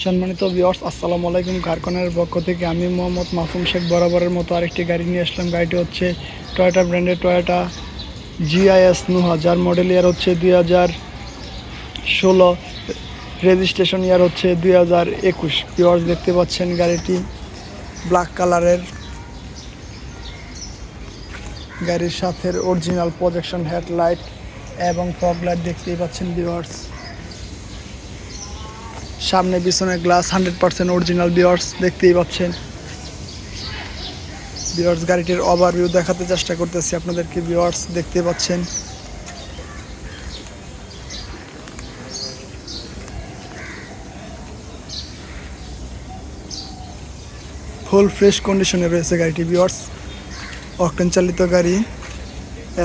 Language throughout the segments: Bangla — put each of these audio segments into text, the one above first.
সম্মানিত ভিউয়ার্স, আসসালামু আলাইকুম। কারখানার পক্ষ থেকে আমি মোহাম্মদ মাসুম শেখ বরাবরের মতো আরেকটি গাড়ি নিয়ে আসলাম। গাড়িটি হচ্ছে টয়োটা ব্র্যান্ডের টয়োটা GIS নুহা, যার মডেল ইয়ার হচ্ছে 2016, রেজিস্ট্রেশন ইয়ার হচ্ছে 2021। ভিউয়ার্স দেখতে পাচ্ছেন গাড়িটি ব্ল্যাক কালারের, গাড়ির সাথে অরিজিনাল প্রজেকশন হেডলাইট এবং ফগ লাইট দেখতেই পাচ্ছেন ভিউয়ার্স। সামনে পিছনে গ্লাস 100% অরিজিনাল ভিউয়ার্স দেখতেই পাচ্ছেন। ভিউয়ার্স গাড়িটির ওভারভিউ দেখাতে চেষ্টা করতেছি আপনাদেরকে। ভিউয়ার্স দেখতে পাচ্ছেন ফুল ফ্রেশ কন্ডিশনে রয়েছে গাড়িটি ভিউয়ার্স। অকটেন চালিত গাড়ি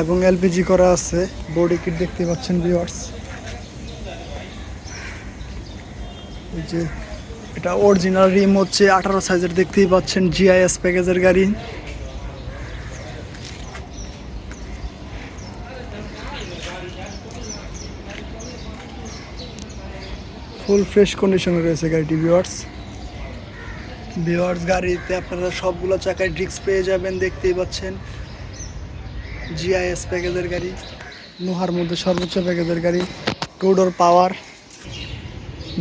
এবং LPG করা আছে। বডি কিট দেখতে পাচ্ছেন ভিউয়ার্স। এই যে এটা অরিজিনাল রিম হচ্ছে 18 সাইজের দেখতেই পাচ্ছেন। GIS প্যাকেজের গাড়ি। ফুল ফ্রেশ কন্ডিশনে রয়েছে গাড়িটি ভিউয়ার্স। গাড়িতে আপনারা সবগুলো চাকায় ডিস্ক পেয়ে যাবেন দেখতেই পাচ্ছেন। GIS প্যাকেজের গাড়ি, নুহার মধ্যে সর্বোচ্চ প্যাকেজের গাড়ি, 2 ডোর পাওয়ার।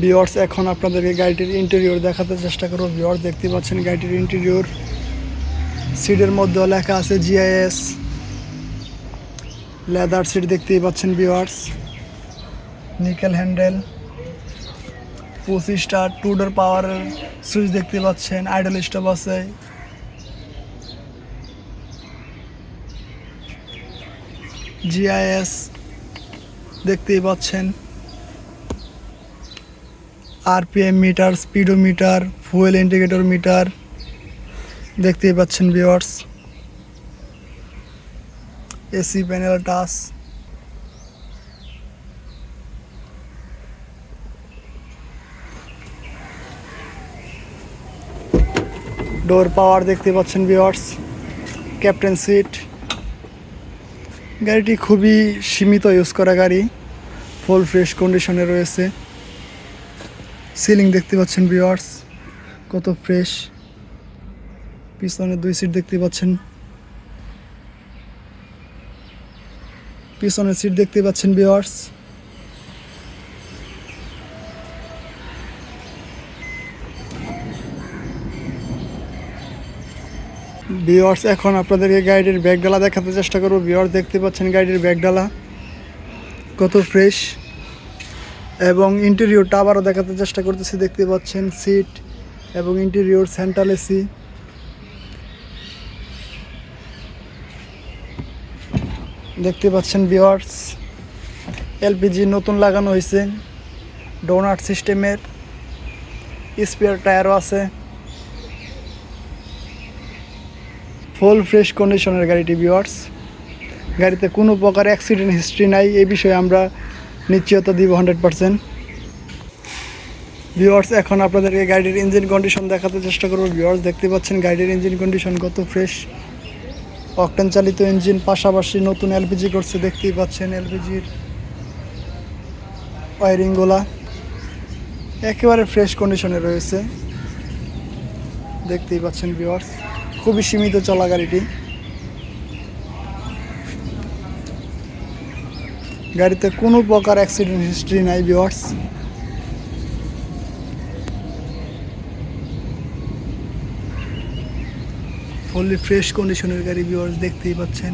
ভিউয়ার্স এখন আপনাদেরকে গাড়িটির ইন্টেরিয়র দেখাতে চেষ্টা করব। ভিউয়ার্স দেখতে পাচ্ছেন গাড়িটির ইন্টেরিয়র। সিটের মধ্যে লেখা আছে GIS, লেদার সিট দেখতেই পাচ্ছেন ভিউয়ার্স। নিকেল হ্যান্ডেল, 25টা 2 ডোর পাওয়ারের সুইচ দেখতে পাচ্ছেন। আইডল স্টপ আছে। GIS দেখতেই পাচ্ছেন। RPM meter, speedometer, fuel indicator meter দেখতেই পাচ্ছেন viewers. AC panel touch, door power দেখতে পাচ্ছেন ভিউয়ার্স। Captain seat. গাড়িটি খুবই সীমিত ইউজ করা গাড়ি, ফুল ফ্রেশ কন্ডিশনে রয়েছে। সিলিং দেখতে পাচ্ছেন ভিউয়ার্স কত ফ্রেশ। পিছনে 2 সিট দেখতে পাচ্ছেন। পিছনের সিট দেখতে পাচ্ছেন ভিউয়ার্স। ভিউয়ার্স এখন আপনাদেরকে গাড়িটির ব্যাকডালা দেখাতে চেষ্টা করব। ভিউয়ার্স দেখতে পাচ্ছেন গাড়িটির ব্যাকডালা কত ফ্রেশ, এবং ইন্টেরিয়রটা আবারও দেখাতে চেষ্টা করতেছি। দেখতে পাচ্ছেন সিট এবং ইন্টেরিয়র, সেন্ট্রাল AC। দেখতে পাচ্ছেন ভিউয়ার্স LPG নতুন লাগানো হয়েছে। ডোনাট সিস্টেমের, স্পেয়ার টায়ারও আছে। ফুল ফ্রেশ কন্ডিশনের গাড়িটি ভিউয়ার্স। গাড়িতে কোনো প্রকার অ্যাক্সিডেন্ট হিস্ট্রি নাই, এই বিষয়ে আমরা নিশ্চয়তা দিব 100%। ভিউয়ার্স এখন আপনাদেরকে গাড়ির ইঞ্জিন কন্ডিশন দেখাতে চেষ্টা করব। ভিউয়ার্স দেখতে পাচ্ছেন গাড়ির ইঞ্জিন কন্ডিশন কত ফ্রেশ। অকটেন চালিত ইঞ্জিন, পাশাপাশি নতুন LPG করছে দেখতেই পাচ্ছেন। LPGর ওয়ারিংগুলা একেবারে ফ্রেশ কন্ডিশনে রয়েছে দেখতেই পাচ্ছেন ভিউয়ার্স। খুবই সীমিত চলা গাড়িটি। গাড়িতে কোনো প্রকার অ্যাক্সিডেন্ট হিস্ট্রি নাই ভিউয়ার্স। ফুললি ফ্রেশ কন্ডিশনের গাড়ি ভিউয়ার্স দেখতেই পাচ্ছেন।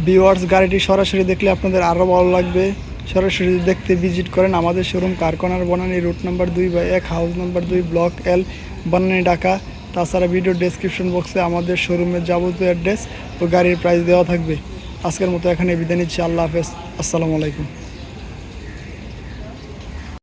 ভিউয়ার্স গাড়িটি সরাসরি দেখলে আপনাদের আরও ভালো লাগবে। সরাসরি দেখতে ভিজিট করেন আমাদের শোরুম কারখানার Banani, route number 2/1, house number 2, block L, Banani, Dhaka. তাছাড়া ভিডিও ডেসক্রিপশন বক্সে আমাদের শোরুমের যাবতীয় অ্যাড্রেস ও গাড়ির প্রাইস দেওয়া থাকবে। আজকের মতো এখানে বিদায় নিচ্ছি। আল্লাহ হাফেজ, আসসালামু আলাইকুম।